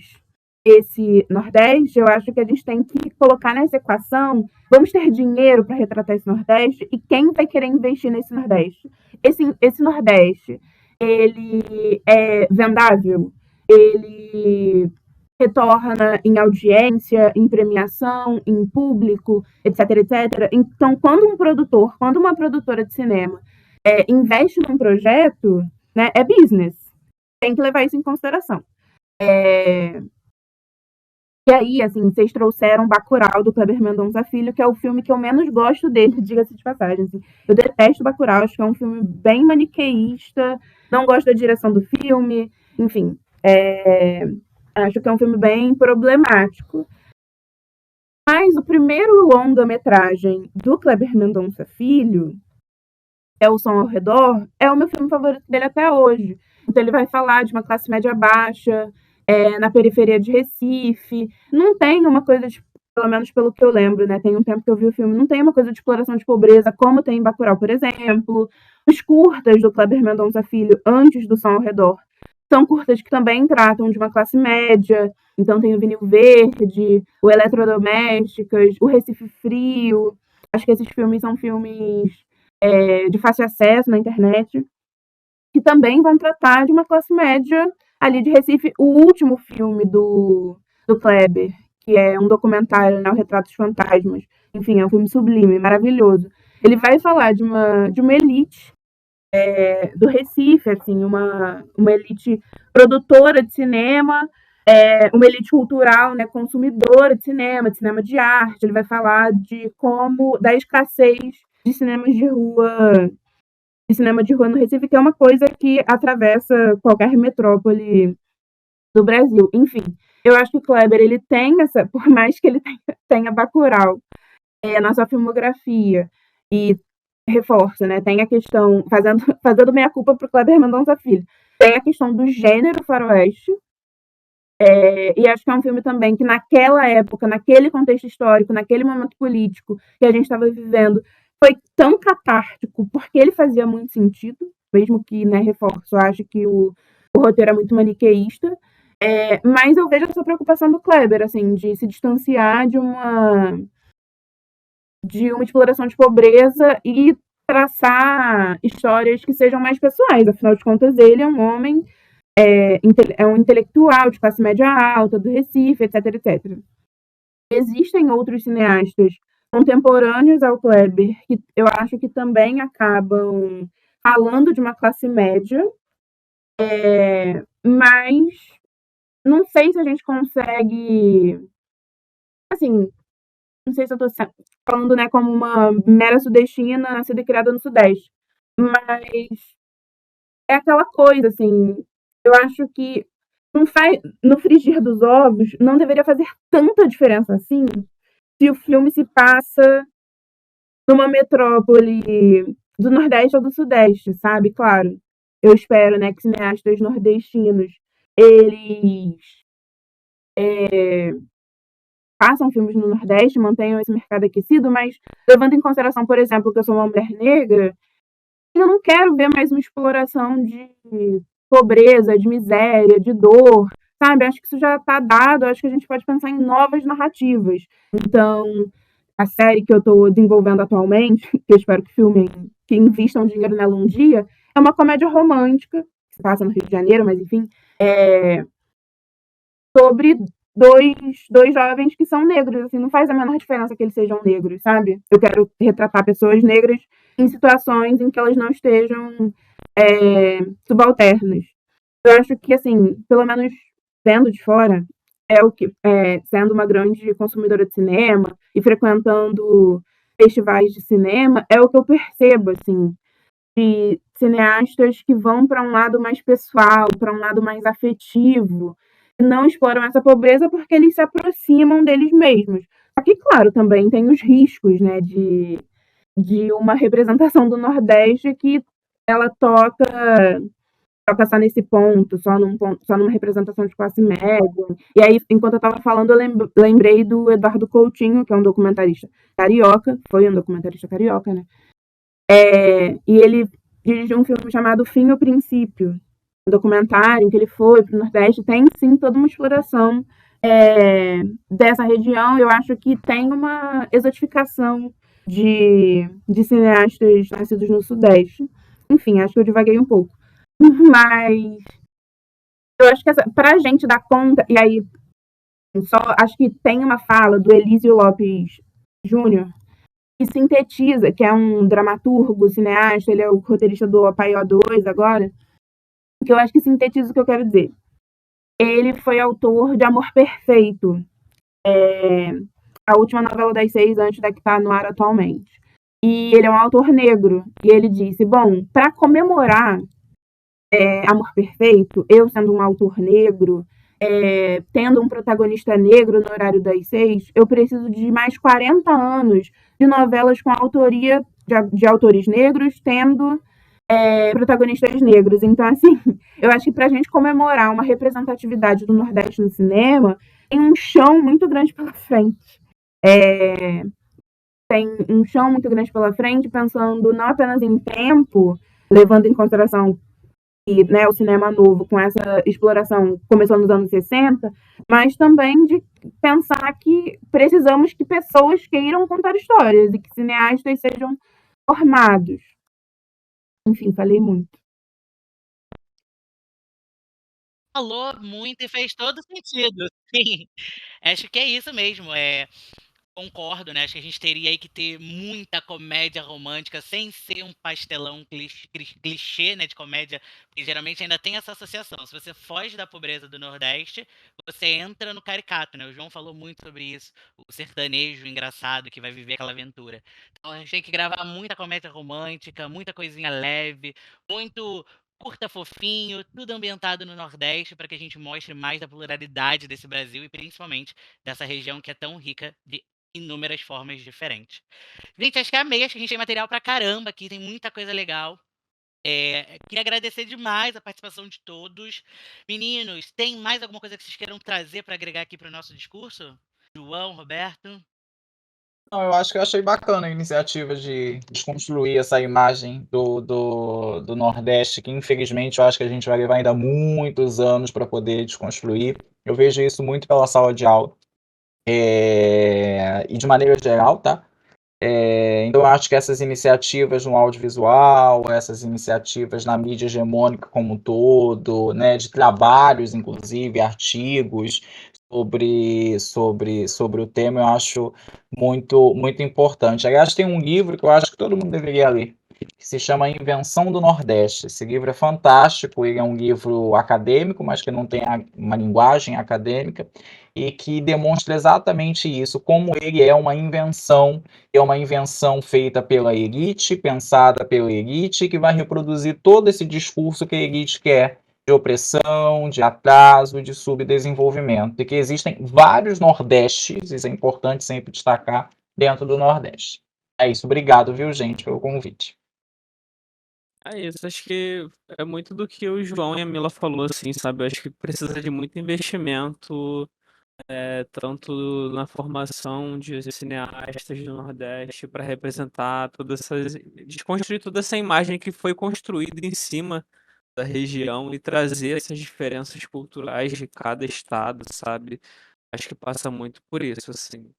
esse Nordeste, eu acho que a gente tem que colocar nessa equação, vamos ter dinheiro para retratar esse Nordeste, e quem vai querer investir nesse Nordeste? Esse Nordeste, ele é vendável? Ele retorna em audiência, em premiação, em público, etc, etc. Então, quando uma produtora de cinema investe num projeto, né, é business. Tem que levar isso em consideração. E aí, assim, vocês trouxeram Bacurau, do Kleber Mendonça Filho, que é o filme que eu menos gosto dele, diga-se de passagem. Assim. Eu detesto Bacurau, acho que é um filme bem maniqueísta, não gosto da direção do filme, enfim. Acho que é um filme bem problemático. Mas o primeiro longa-metragem do Kleber Mendonça Filho, é O Som ao Redor, é o meu filme favorito dele até hoje. Então ele vai falar de uma classe média baixa, na periferia de Recife. Não tem uma coisa, pelo menos pelo que eu lembro, né? Tem um tempo que eu vi o filme, não tem uma coisa de exploração de pobreza, como tem em Bacurau, por exemplo. Os curtas do Kleber Mendonça Filho, antes do Som ao Redor, São curtas que também tratam de uma classe média, então tem o Vinil Verde, o Eletrodomésticas, o Recife Frio. Acho que esses filmes são filmes de fácil acesso na internet, que também vão tratar de uma classe média ali de Recife. O último filme do Kleber, que é um documentário, né, o Retratos Fantasmas, enfim, é um filme sublime, maravilhoso. Ele vai falar de uma elite do Recife, assim, uma elite produtora de cinema, uma elite cultural, né, consumidora de cinema de arte. Ele vai falar da escassez de cinema de rua no Recife, que é uma coisa que atravessa qualquer metrópole do Brasil. Enfim, eu acho que o Kleber, ele tem por mais que ele tenha Bacurau na sua filmografia, e reforço, né, tem a questão, fazendo meia-culpa pro Kleber Mendonça Filho, tem a questão do gênero faroeste, e acho que é um filme também que naquela época, naquele contexto histórico, naquele momento político que a gente estava vivendo, foi tão catártico, porque ele fazia muito sentido, mesmo que, né, reforço, acho que o roteiro é muito maniqueísta, mas eu vejo essa preocupação do Kleber, assim, de se distanciar de uma exploração de pobreza e traçar histórias que sejam mais pessoais. Afinal de contas, ele é um homem, é um intelectual de classe média alta, do Recife, etc, etc. Existem outros cineastas contemporâneos ao Kleber que eu acho que também acabam falando de uma classe média, mas não sei se a gente consegue, assim, não sei se eu tô falando, né, como uma mera sudestina nascida e criada no Sudeste, mas é aquela coisa, assim, eu acho que no frigir dos ovos não deveria fazer tanta diferença assim se o filme se passa numa metrópole do Nordeste ou do Sudeste, sabe? Claro, eu espero, né, que cineastas nordestinos, eles façam filmes no Nordeste, mantenham esse mercado aquecido, mas levando em consideração, por exemplo, que eu sou uma mulher negra, eu não quero ver mais uma exploração de pobreza, de miséria, de dor, sabe? Acho que isso já está dado, acho que a gente pode pensar em novas narrativas. Então, a série que eu estou desenvolvendo atualmente, que eu espero que invistam dinheiro nela um dia, é uma comédia romântica, que se passa no Rio de Janeiro, mas enfim, sobre dois jovens que são negros, assim, não faz a menor diferença que eles sejam negros, sabe? Eu quero retratar pessoas negras em situações em que elas não estejam subalternas. Eu acho que, assim, pelo menos vendo de fora, sendo uma grande consumidora de cinema e frequentando festivais de cinema, é o que eu percebo, assim, de cineastas que vão para um lado mais pessoal, para um lado mais afetivo, e não exploram essa pobreza porque eles se aproximam deles mesmos. Aqui, claro, também tem os riscos, né, de uma representação do Nordeste que ela toca só nesse ponto, só numa representação de classe média. E aí, enquanto eu estava falando, eu lembrei do Eduardo Coutinho, que é um documentarista carioca, foi um documentarista carioca, né? E ele dirigiu um filme chamado Fim ao Princípio, um documentário em que ele foi para o Nordeste. Tem, sim, toda uma exploração dessa região. Eu acho que tem uma exotificação de cineastas nascidos no Sudeste. Enfim, acho que eu divaguei um pouco. Mas eu acho que para a gente dar conta, e aí acho que tem uma fala do Elísio Lopes Júnior que sintetiza, que é um dramaturgo, cineasta, ele é o roteirista do Apaió 2 agora, que eu acho que sintetiza o que eu quero dizer. Ele foi autor de Amor Perfeito, a última novela das 6 antes da que está no ar atualmente. E ele é um autor negro, e ele disse, bom, para comemorar Amor Perfeito, eu sendo um autor negro, tendo um protagonista negro no horário das 6, eu preciso de mais 40 anos de novelas com autoria de autores negros, tendo protagonistas negros. Então, assim, eu acho que pra gente comemorar uma representatividade do Nordeste no cinema, tem um chão muito grande pela frente. Tem um chão muito grande pela frente, pensando não apenas em tempo, levando em consideração né, o cinema novo com essa exploração começou nos anos 60, mas também de pensar que precisamos que pessoas queiram contar histórias e que cineastas sejam formados. Enfim, falei muito. Falou muito e fez todo sentido. Sim, acho que é isso mesmo. Concordo, né? Acho que a gente teria aí que ter muita comédia romântica sem ser um pastelão clichê, né, de comédia, porque geralmente ainda tem essa associação. Se você foge da pobreza do Nordeste, você entra no caricato, né? O João falou muito sobre isso, o sertanejo engraçado que vai viver aquela aventura. Então a gente tem que gravar muita comédia romântica, muita coisinha leve, muito curta fofinho, tudo ambientado no Nordeste para que a gente mostre mais da pluralidade desse Brasil e principalmente dessa região que é tão rica de inúmeras formas diferentes. Gente, acho que amei, acho que a gente tem material pra caramba aqui, tem muita coisa legal. Queria agradecer demais a participação de todos. Meninos, tem mais alguma coisa que vocês queiram trazer para agregar aqui para o nosso discurso? João, Roberto? Não, eu acho que eu achei bacana a iniciativa de desconstruir essa imagem do Nordeste, que infelizmente eu acho que a gente vai levar ainda muitos anos para poder desconstruir. Eu vejo isso muito pela sala de aula. E de maneira geral, tá? Então eu acho que essas iniciativas no audiovisual, essas iniciativas na mídia hegemônica como um todo, né, de trabalhos, inclusive, artigos sobre o tema, eu acho muito, muito importante. Aliás, tem um livro que eu acho que todo mundo deveria ler, que se chama Invenção do Nordeste. Esse livro é fantástico, ele é um livro acadêmico, mas que não tem uma linguagem acadêmica, e que demonstra exatamente isso, como ele é uma invenção feita pela elite, pensada pela elite, que vai reproduzir todo esse discurso que a elite quer, de opressão, de atraso, de subdesenvolvimento, e que existem vários Nordestes, isso é importante sempre destacar, dentro do Nordeste. É isso, obrigado, viu, gente, pelo convite. É isso, acho que é muito do que o João e a Mila falou, assim, sabe? Eu acho que precisa de muito investimento, tanto na formação de cineastas do Nordeste para representar todas essas, desconstruir toda essa imagem que foi construída em cima da região e trazer essas diferenças culturais de cada estado, sabe? Acho que passa muito por isso, assim.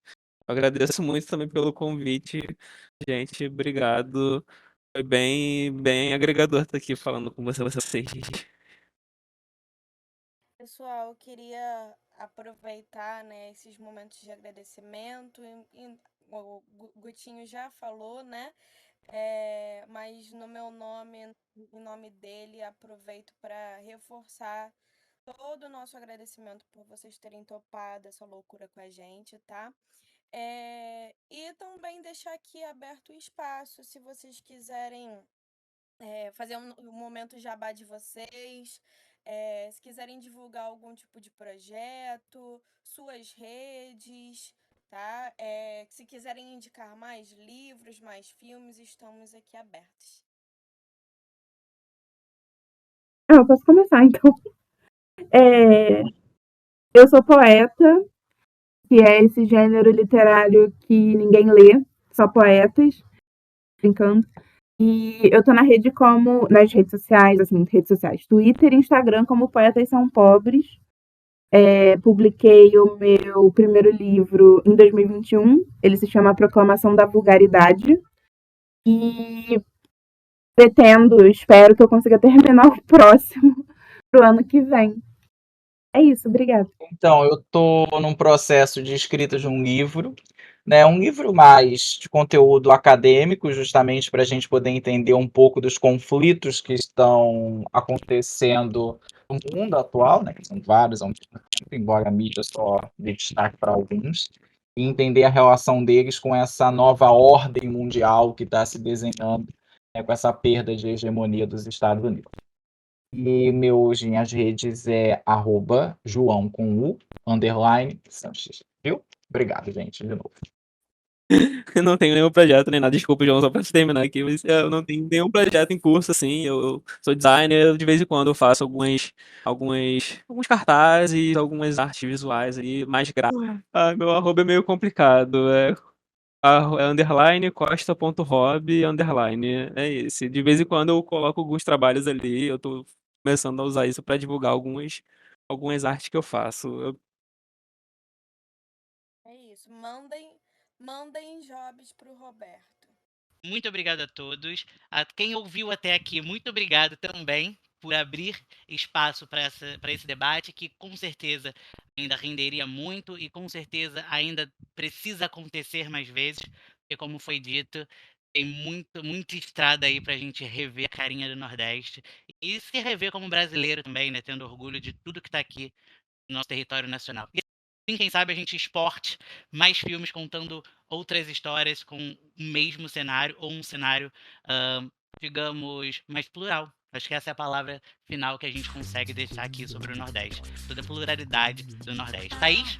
Eu agradeço muito também pelo convite, gente. Obrigado. Foi bem, bem agregador estar aqui falando com vocês. Pessoal, eu queria aproveitar, né, esses momentos de agradecimento. O Gutinho já falou, né? Mas no meu nome, em nome dele, aproveito para reforçar todo o nosso agradecimento por vocês terem topado essa loucura com a gente, tá? E também deixar aqui aberto o espaço, se vocês quiserem fazer um momento jabá de vocês, se quiserem divulgar algum tipo de projeto, suas redes, tá? Se quiserem indicar mais livros, mais filmes, estamos aqui abertos. Eu posso começar, então. Eu sou poeta, que é esse gênero literário que ninguém lê, só poetas, brincando. E eu tô nas redes sociais, assim, Twitter e Instagram como Poetas São Pobres. Publiquei o meu primeiro livro em 2021, ele se chama Proclamação da Vulgaridade. E espero que eu consiga terminar o próximo pro ano que vem. É isso, obrigada. Então, eu estou num processo de escrita de um livro, né? Um livro mais de conteúdo acadêmico, justamente para a gente poder entender um pouco dos conflitos que estão acontecendo no mundo atual, né? Que são vários, embora a mídia só dê destaque para alguns, e entender a relação deles com essa nova ordem mundial que está se desenhando, né? Com essa perda de hegemonia dos Estados Unidos. E minhas redes é @joão com U, _Sanches, viu? Obrigado, gente, de novo. Eu não tenho nenhum projeto nem nada, desculpa, João, só pra terminar aqui, mas eu não tenho nenhum projeto em curso, assim, eu sou designer, de vez em quando eu faço alguns cartazes, algumas artes visuais aí, mais gráficas. Meu arroba é meio complicado, underline costa.hobby, underline, é esse. De vez em quando eu coloco alguns trabalhos ali, eu tô começando a usar isso para divulgar algumas artes que eu faço. É isso. Mandem jobs pro Roberto. Muito obrigado a todos. A quem ouviu até aqui, muito obrigado também por abrir espaço para esse debate, que com certeza ainda renderia muito e com certeza ainda precisa acontecer mais vezes, porque, como foi dito, tem muita estrada aí para a gente rever a carinha do Nordeste e se rever como brasileiro também, né, tendo orgulho de tudo que está aqui no nosso território nacional. E assim, quem sabe a gente exporte mais filmes contando outras histórias com o mesmo cenário ou um cenário, digamos, mais plural. Acho que essa é a palavra final que a gente consegue deixar aqui sobre o Nordeste. Toda a pluralidade do Nordeste. Thaís?